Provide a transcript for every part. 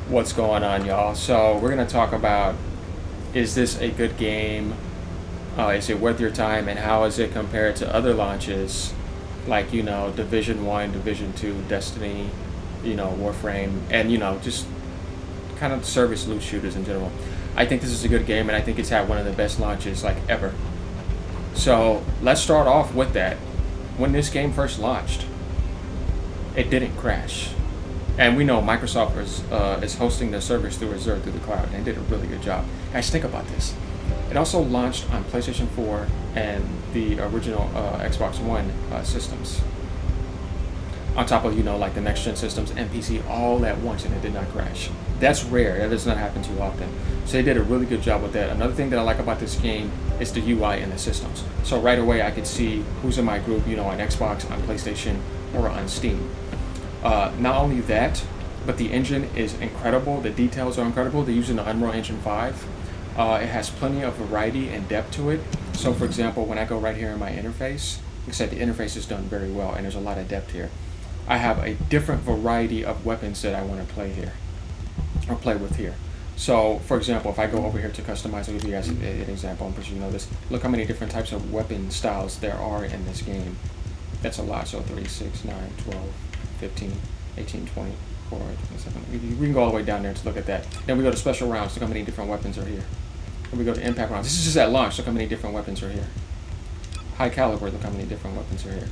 What's going on, y'all? So we're gonna talk about, is this a good game? Is it worth your time, and how is it compared to other launches, like Division One, Division Two, Destiny, Warframe, and just kind of service loot shooters in general. I think this is a good game, and I think it's had one of the best launches like ever. So let's start off with that. When this game first launched, it didn't crash. And we know Microsoft is hosting their servers through Azure through the cloud, and did a really good job. Guys, think about this. It also launched on PlayStation 4 and the original Xbox One systems. On top of like the next gen systems and PC all at once, and it did not crash. That's rare. That does not happen too often. So they did a really good job with that. Another thing that I like about this game is the UI and the systems. So right away I could see who's in my group, on Xbox, on PlayStation, or on Steam. Not only that, but the engine is incredible. The details are incredible. They're using the Unreal Engine 5. It has plenty of variety and depth to it. So for example, when I go right here in my interface, like I said, the interface is done very well, and there's a lot of depth here. I have a different variety of weapons that I want to play here, or play with here. So for example, if I go over here to customize, I'll give you guys an example. I'm pretty sure you know this. Look how many different types of weapon styles there are in this game. That's a lot. So 3, 6, 9, 12, 15, 18, 20, 27. We can go all the way down there to look at that. Then we go to special rounds. Look how many different weapons are here. Then we go to impact rounds. This is just at launch. Look how many different weapons are here. High caliber. Look how many different weapons are here.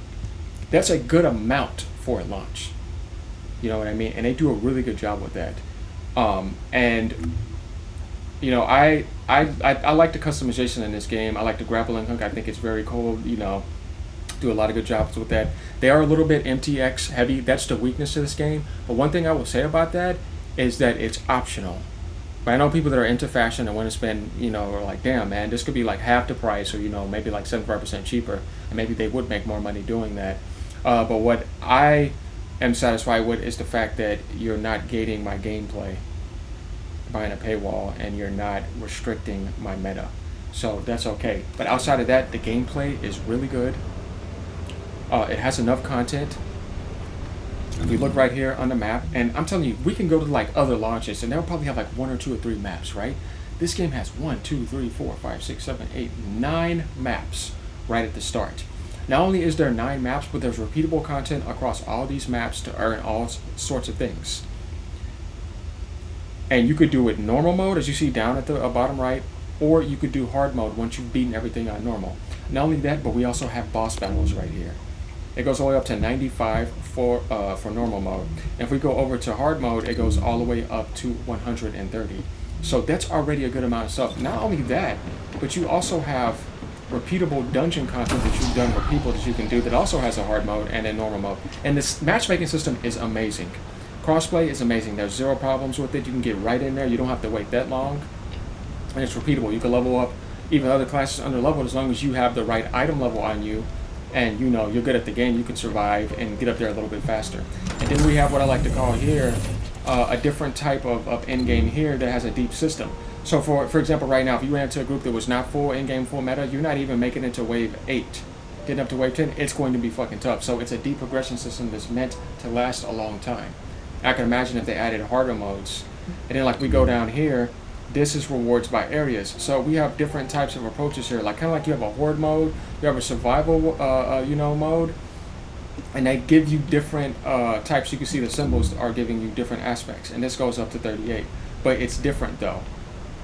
That's a good amount for a launch. You know what I mean? And they do a really good job with that. And I like the customization in this game. I like the grappling hook. I think it's very cool. Do a lot of good jobs with that. They are a little bit MTX heavy. That's the weakness of this game. But one thing I will say about that is that it's optional. But I know people that are into fashion and want to spend, are like, damn, man, this could be like half the price, or maybe like 75% cheaper, and maybe they would make more money doing that. But what I am satisfied with is the fact that you're not gating my gameplay behind a paywall, and you're not restricting my meta. So that's okay. But outside of that, the gameplay is really good. It has enough content. If we look right here on the map, and I'm telling you, we can go to like other launches, and they'll probably have like 1 or 2 or 3 maps, right? This game has 1, 2, 3, 4, 5, 6, 7, 8, 9 maps right at the start. Not only is there 9 maps, but there's repeatable content across all these maps to earn all sorts of things. And you could do it normal mode, as you see down at the bottom right, or you could do hard mode once you've beaten everything on normal. Not only that, but we also have boss battles right here. It goes all the way up to 95 for normal mode. And if we go over to hard mode, it goes all the way up to 130. So that's already a good amount of stuff. Not only that, but you also have repeatable dungeon content that you've done with people that you can do that also has a hard mode and a normal mode. And this matchmaking system is amazing. Crossplay is amazing. There's 0 problems with it. You can get right in there. You don't have to wait that long. And it's repeatable. You can level up even other classes under leveled as long as you have the right item level on you. And you're good at the game, you can survive and get up there a little bit faster. And then we have what I like to call here a different type of end game here that has a deep system. So for example, right now, if you ran into a group that was not full end game, full meta, you're not even making it to wave 8. Getting up to wave 10, it's going to be fucking tough. So it's a deep progression system that's meant to last a long time. I can imagine if they added harder modes. And then like we go down here, this is rewards by areas. So we have different types of approaches here. Like kind of like you have a horde mode, you have a survival, mode, and they give you different types. You can see the symbols are giving you different aspects, and this goes up to 38. But it's different though,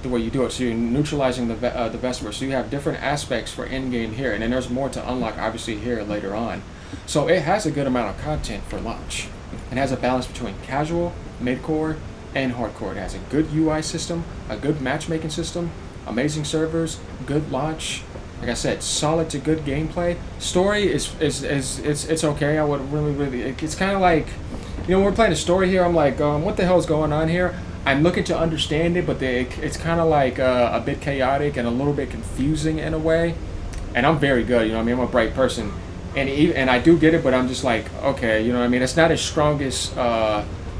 the way you do it. So you're neutralizing the Vesper. So you have different aspects for end game here, and then there's more to unlock obviously here later on. So it has a good amount of content for launch. It has a balance between casual, mid-core, and hardcore. It has a good UI system, a good matchmaking system, amazing servers, good launch. Like I said, solid to good gameplay. Story is it's okay. I would really it's kind of like, we're playing a story here. I'm like, what the hell is going on here? I'm looking to understand it, but it's kind of like a bit chaotic and a little bit confusing in a way. And I'm very good. I'm a bright person, and I do get it, but I'm just like, okay, it's not his strongest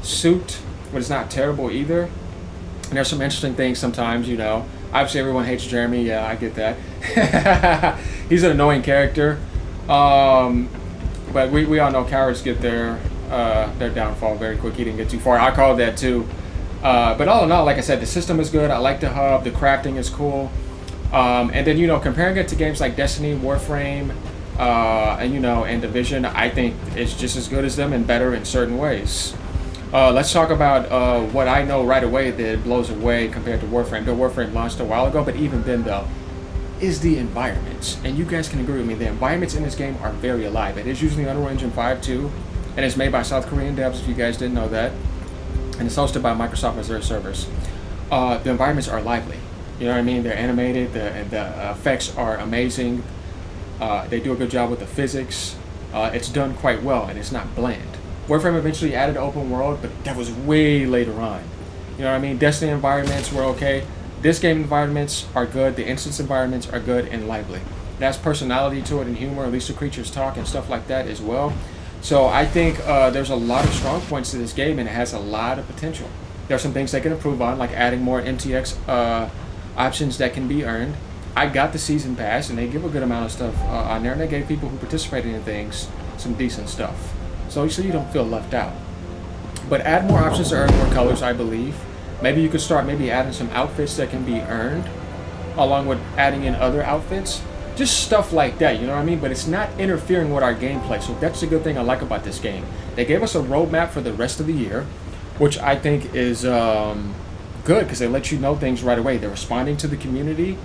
suit. But it's not terrible either. And there's some interesting things sometimes, Obviously, everyone hates Jeremy. Yeah, I get that. He's an annoying character. But we all know cowards get their downfall very quick. He didn't get too far. I called that too. But all in all, like I said, the system is good. I like the hub. The crafting is cool. And then, comparing it to games like Destiny, Warframe, and Division, I think it's just as good as them and better in certain ways. Let's talk about what I know right away that blows away compared to Warframe. Though Warframe launched a while ago, but even then, though, is the environments. And you guys can agree with me, the environments in this game are very alive. It is using Unreal Engine 5 too, and it's made by South Korean devs, if you guys didn't know that. And it's hosted by Microsoft Azure servers. The environments are lively. You know what I mean? They're animated, the effects are amazing. They do a good job with the physics. It's done quite well, and it's not bland. Warframe eventually added open world, but that was way later on. You know what I mean? Destiny environments were okay. This game environments are good. The instance environments are good and lively. It has personality to it and humor. At least the creatures talk and stuff like that as well. So I think there's a lot of strong points to this game, and it has a lot of potential. There are some things they can improve on, like adding more MTX options that can be earned. I got the season pass, and they give a good amount of stuff on there, and they gave people who participated in things some decent stuff. So you don't feel left out. But add more options to earn more colors, I believe. Maybe you could start adding some outfits that can be earned, along with adding in other outfits. Just stuff like that, you know what I mean? But it's not interfering with our gameplay, so that's the good thing I like about this game. They gave us a roadmap for the rest of the year, which I think is good, because they let you know things right away. They're responding to the community,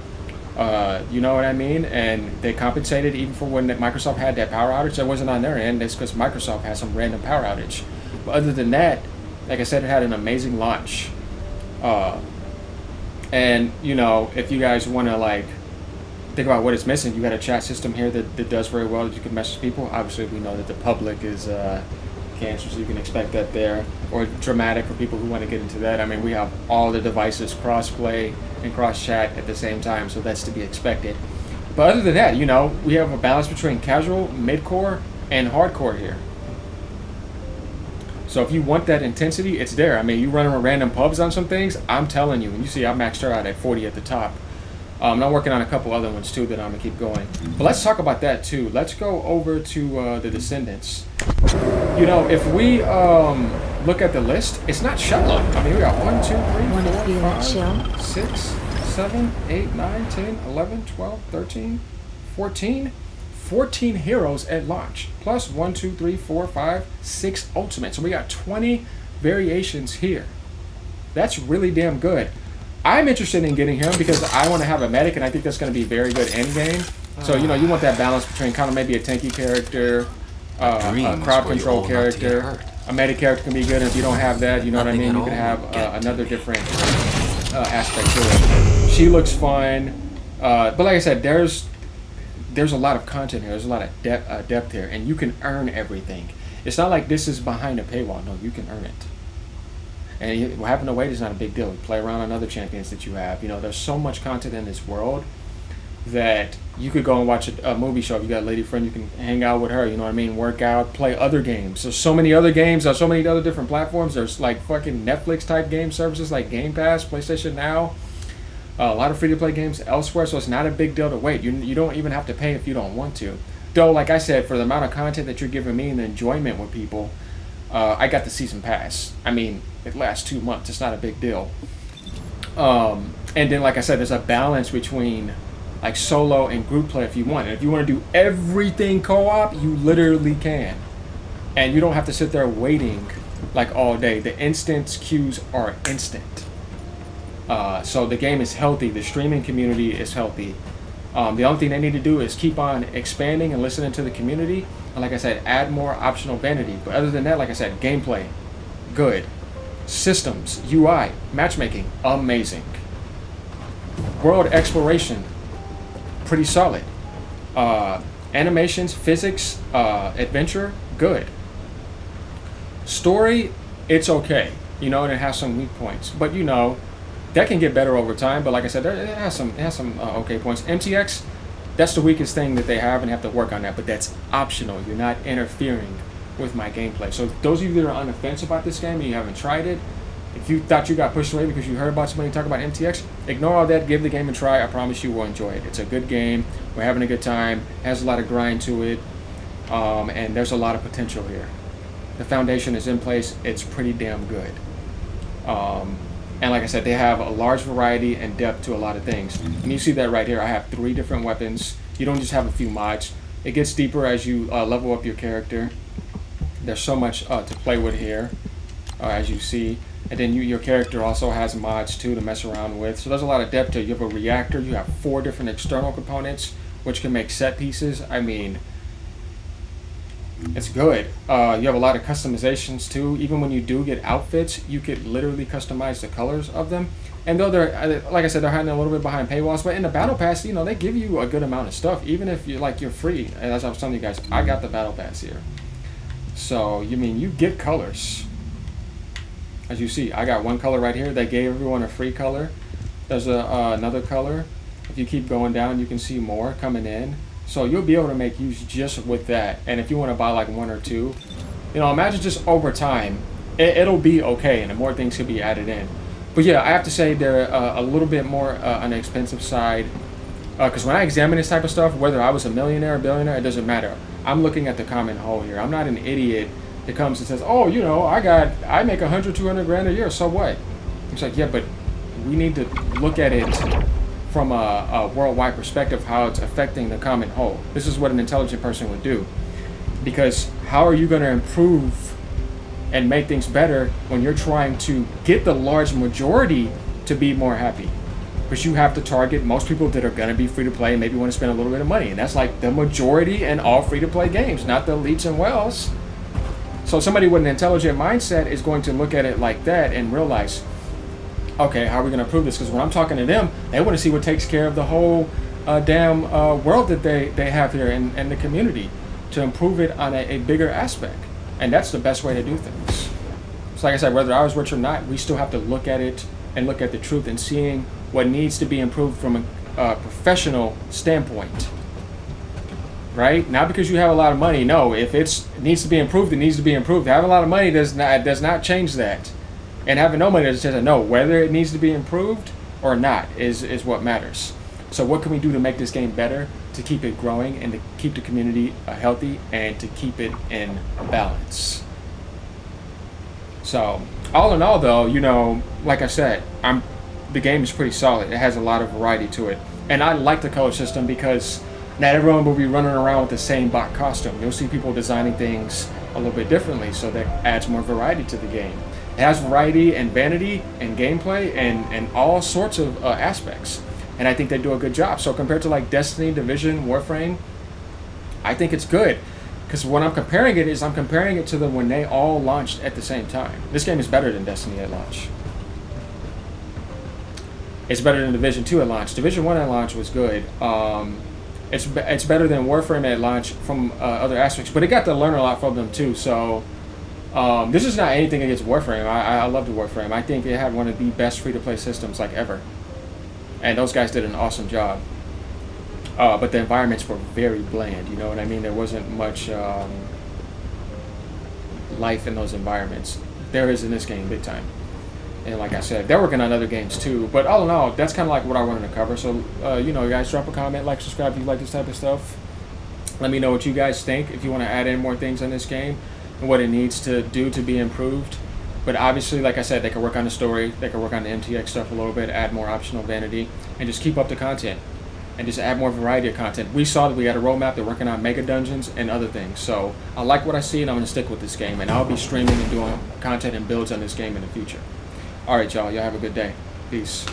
you know what I mean? And they compensated even for when Microsoft had that power outage. That wasn't on their end. That's because Microsoft had some random power outage. But other than that, like I said, it had an amazing launch. And, if you guys want to, think about what it's missing, you got a chat system here that does very well, that you can message people. Obviously, we know that the public is cancer, so you can expect that there. Or dramatic for people who want to get into that. I mean, we have all the devices cross-play and cross-chat at the same time, so that's to be expected. But other than that, we have a balance between casual, mid-core, and hardcore here. So if you want that intensity, it's there. I mean, you running random pubs on some things, I'm telling you, and you see I maxed her out at 40 at the top. And I'm working on a couple other ones too that I'm going to keep going. But let's talk about that too. Let's go over to the Descendants. If we look at the list, it's not shallow. I mean, we got 1, 2, 3, 4, 5, 6, 7, 8, 9, 10, 11, 12, 13, 14. 14 heroes at launch, plus 1, 2, 3, 4, 5, 6 ultimates. So we got 20 variations here. That's really damn good. I'm interested in getting him because I want to have a medic, and I think that's going to be very good end game. So you want that balance between kind of maybe a tanky character, a crowd control character. A medic character can be good, and if you don't have that, you know what I mean. You can have another different aspect to it. She looks fun, but like I said, there's a lot of content here. There's a lot of depth here, and you can earn everything. It's not like this is behind a paywall. No, you can earn it. And having to wait is not a big deal. You play around on other champions that you have. There's so much content in this world that you could go and watch a movie show. If you got a lady friend, you can hang out with her. You know what I mean? Work out, play other games. There's so many other games. There's so many other different platforms. There's like fucking Netflix type game services like Game Pass, PlayStation Now. A lot of free-to-play games elsewhere, so it's not a big deal to wait. You don't even have to pay if you don't want to. Though, like I said, for the amount of content that you're giving me and the enjoyment with people, I got the season pass. I mean, it lasts 2 months. It's not a big deal. And then, like I said, there's a balance between like solo and group play if you want. And if you want to do everything co-op, you literally can. And you don't have to sit there waiting like all day. The instance queues are instant. So the game is healthy. The streaming community is healthy. The only thing they need to do is keep on expanding and listening to the community. And like I said, add more optional vanity. But other than that, like I said, gameplay, good. Systems, UI, matchmaking, amazing. World exploration, pretty solid. Animations, physics, adventure, good. Story, it's okay. And it has some weak points. But that can get better over time, but like I said, it has some okay points. MTX, that's the weakest thing that they have, and have to work on that, but that's optional. You're not interfering with my gameplay. So those of you that are on the fence about this game and you haven't tried it, if you thought you got pushed away because you heard about somebody talk about MTX, ignore all that, give the game a try. I promise you will enjoy it. It's a good game. We're having a good time. It has a lot of grind to it, and there's a lot of potential here. The foundation is in place. It's pretty damn good. And like I said, they have a large variety and depth to a lot of things. And you see that right here. I have 3 different weapons. You don't just have a few mods. It gets deeper as you level up your character. There's so much to play with here, as you see. And then your character also has mods too to mess around with. So there's a lot of depth to it. You have a reactor. You have 4 different external components, which can make set pieces. I mean, it's good. You have a lot of customizations too. Even when you do get outfits, you could literally customize the colors of them. And though they're, like I said, they're hiding a little bit behind paywalls, but in the battle pass, you know, they give you a good amount of stuff, even if you're free. And as I was telling you guys, I got the battle pass here. So you mean you get colors. As you see, I got one color right here. They gave everyone a free color. There's another color. If you keep going down, you can see more coming in. So you'll be able to make use just with that. And if you want to buy like 1 or 2, you know, imagine just over time, it'll be okay, and more things could be added in. But yeah, I have to say they're a little bit more on the expensive side. Because when I examine this type of stuff, whether I was a millionaire or billionaire, it doesn't matter. I'm looking at the common whole here. I'm not an idiot that comes and says, oh, you know, I make 100, 200 grand a year, so what? It's like, yeah, but we need to look at it from a worldwide perspective, how it's affecting the common whole. This is what an intelligent person would do. Because how are you going to improve and make things better when you're trying to get the large majority to be more happy? But you have to target most people that are going to be free to play and maybe want to spend a little bit of money. And that's like the majority in all free to play games, not the elites and wells. So somebody with an intelligent mindset is going to look at it like that and realize, okay, how are we going to improve this? Because when I'm talking to them, they want to see what takes care of the whole damn world that they have here and the community to improve it on a bigger aspect. And that's the best way to do things. So like I said, whether I was rich or not, we still have to look at it and look at the truth and seeing what needs to be improved from a professional standpoint. Right? Not because you have a lot of money. No, if it needs to be improved, it needs to be improved. Having a lot of money does not change that. And having no money doesn't change that. No, whether it needs to be improved or not is what matters. So what can we do to make this game better, to keep it growing, and to keep the community healthy, and to keep it in balance? So all in all, though, you know, like I said, the game is pretty solid. It has a lot of variety to it. And I like the color system because not everyone will be running around with the same bot costume. You'll see people designing things a little bit differently, so that adds more variety to the game. It has variety and vanity and gameplay and all sorts of aspects. And I think they do a good job. So compared to like Destiny, Division, Warframe, I think it's good. Because when I'm comparing it to them when they all launched at the same time. This game is better than Destiny at launch. It's better than Division 2 at launch. Division 1 at launch was good. It's better than Warframe at launch from other aspects, but it got to learn a lot from them too. So this is not anything against Warframe. I love the Warframe. I think it had one of the best free-to-play systems like ever, and those guys did an awesome job. But the environments were very bland. You know what I mean? There wasn't much life in those environments. There is in this game, big time. And like I said, they're working on other games too. But all in all, that's kind of like what I wanted to cover. So, you know, guys, drop a comment, like, subscribe if you like this type of stuff. Let me know what you guys think, if you want to add in more things on this game and what it needs to do to be improved. But obviously, like I said, they can work on the story. They can work on the MTX stuff a little bit, add more optional vanity, and just keep up the content. And just add more variety of content. We saw that we had a roadmap. They're working on mega dungeons and other things. So I like what I see, and I'm going to stick with this game. And I'll be streaming and doing content and builds on this game in the future. All right, y'all. Y'all have a good day. Peace.